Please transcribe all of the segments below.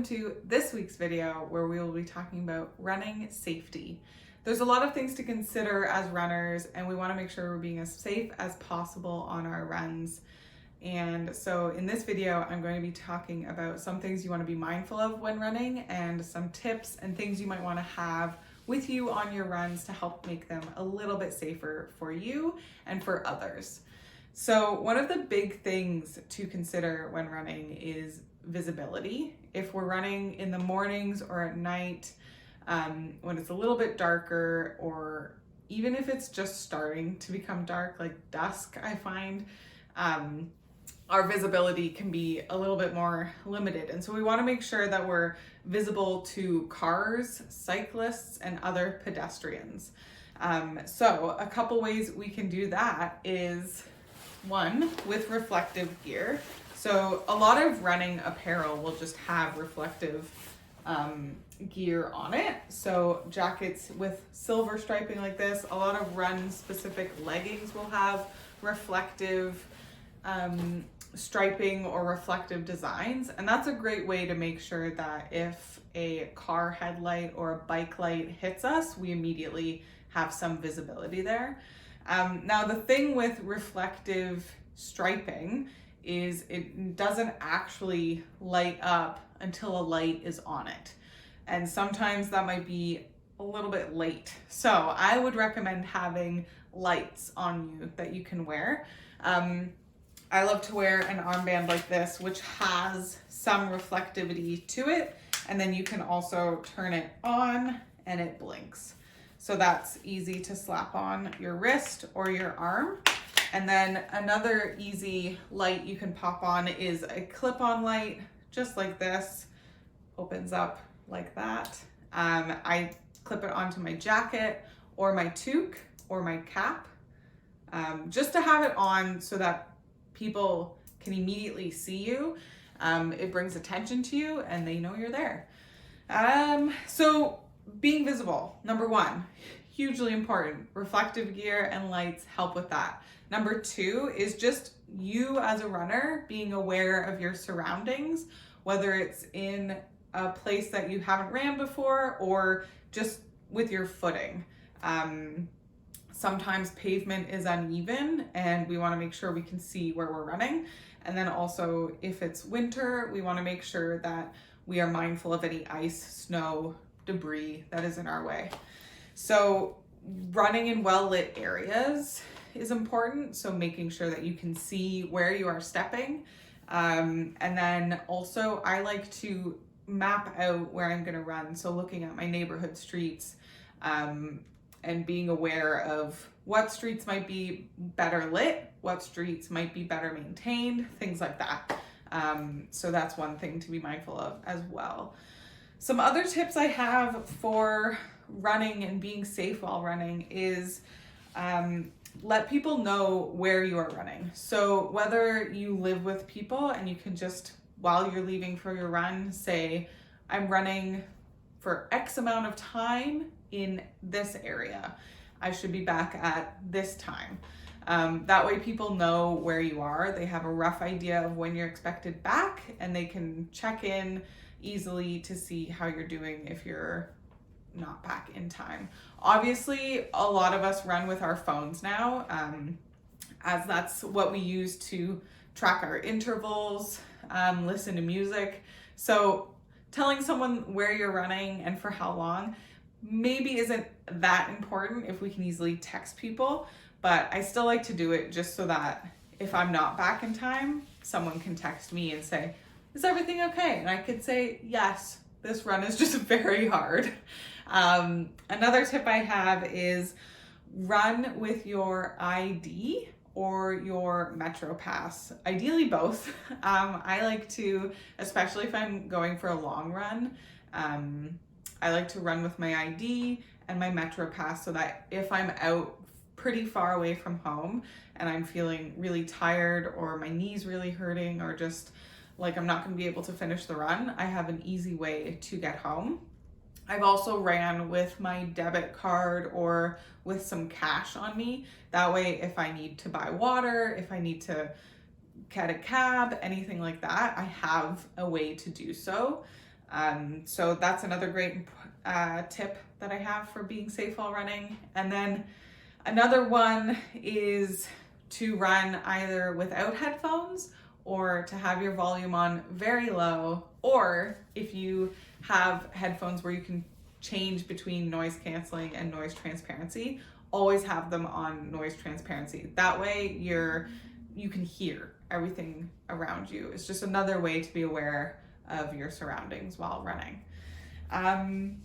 welcome to this week's video where we will be talking about running safety. There's a lot of things to consider as runners, and we want to make sure we're being as safe as possible on our runs. And so in this video, I'm going to be talking about some things you want to be mindful of when running and some tips and things you might want to have with you on your runs to help make them a little bit safer for you and for others. So one of the big things to consider when running is visibility. If we're running in the mornings or at night, when it's a little bit darker, or even if it's just starting to become dark, like dusk, I find our visibility can be a little bit more limited. And so we want to make sure that we're visible to cars, cyclists, and other pedestrians. So a couple ways we can do that is, one, with reflective gear. So a lot of running apparel will just have reflective gear on it. So jackets with silver striping like this, a lot of run specific leggings will have reflective striping or reflective designs. And that's a great way to make sure that if a car headlight or a bike light hits us, we immediately have some visibility there. Now the thing with reflective striping is it doesn't actually light up until a light is on it. And sometimes that might be a little bit late. So I would recommend having lights on you that you can wear. I love to wear an armband like this, which has some reflectivity to it. And then you can also turn it on and it blinks. So that's easy to slap on your wrist or your arm. And then another easy light you can pop on is a clip-on light, just like this, opens up like that. I clip it onto my jacket or my toque or my cap, just to have it on so that people can immediately see you. It brings attention to you and they know you're there. So being visible, number one, hugely important. Reflective gear and lights help with that. Number two is just you as a runner being aware of your surroundings, whether it's in a place that you haven't ran before or just with your footing. Sometimes pavement is uneven and we want to make sure we can see where we're running. And then also if it's winter, we want to make sure that we are mindful of any ice, snow, debris that is in our way. So running in well-lit areas is important. So making sure that you can see where you are stepping. And then also I like to map out where I'm going to run. So looking at my neighborhood streets, and being aware of what streets might be better lit, what streets might be better maintained, things like that. So that's one thing to be mindful of as well. Some other tips I have for running and being safe while running is let people know where you are running. So whether you live with people and you can just, while you're leaving for your run, say, I'm running for X amount of time in this area. I should be back at this time. That way people know where you are. They have a rough idea of when you're expected back and they can check in easily to see how you're doing if you're not back in time. Obviously, a lot of us run with our phones now, as that's what we use to track our intervals, listen to music. So telling someone where you're running and for how long maybe isn't that important if we can easily text people, but I still like to do it just so that if I'm not back in time, someone can text me and say, is everything okay? And I could say, yes, this run is just very hard. Another tip I have is run with your ID or your Metro Pass, ideally both. I like to, especially if I'm going for a long run, I like to run with my ID and my Metro Pass so that if I'm out pretty far away from home and I'm feeling really tired or my knee's really hurting or just like I'm not going to be able to finish the run, I have an easy way to get home. I've also ran with my debit card or with some cash on me. That way, if I need to buy water, if I need to get a cab, anything like that, I have a way to do so. So that's another great tip that I have for being safe while running. And then another one is to run either without headphones or to have your volume on very low, or if you have headphones where you can change between noise canceling and noise transparency, always have them on noise transparency. That way you can hear everything around you. It's just another way to be aware of your surroundings while running. And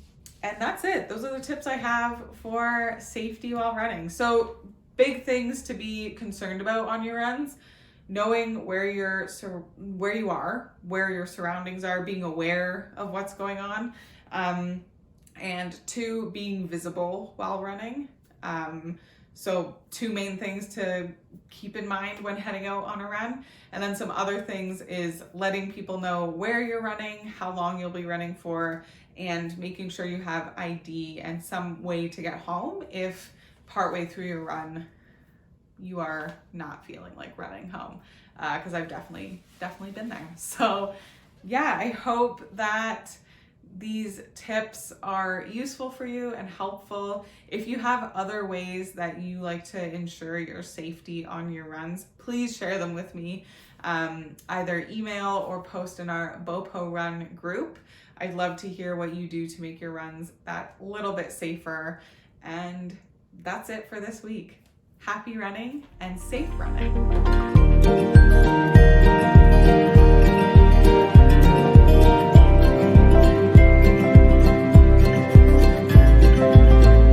that's it. Those are the tips I have for safety while running. So big things to be concerned about on your runs: knowing where you are, where your surroundings are, being aware of what's going on, and 2, being visible while running. So 2 main things to keep in mind when heading out on a run. And then some other things is letting people know where you're running, how long you'll be running for, and making sure you have ID and some way to get home if partway through your run you are not feeling like running home, because I've definitely been there. So yeah, I hope that these tips are useful for you and helpful. If you have other ways that you like to ensure your safety on your runs, please share them with me, either email or post in our BOPO run group. I'd love to hear what you do to make your runs that little bit safer. And that's it for this week. Happy running and safe running.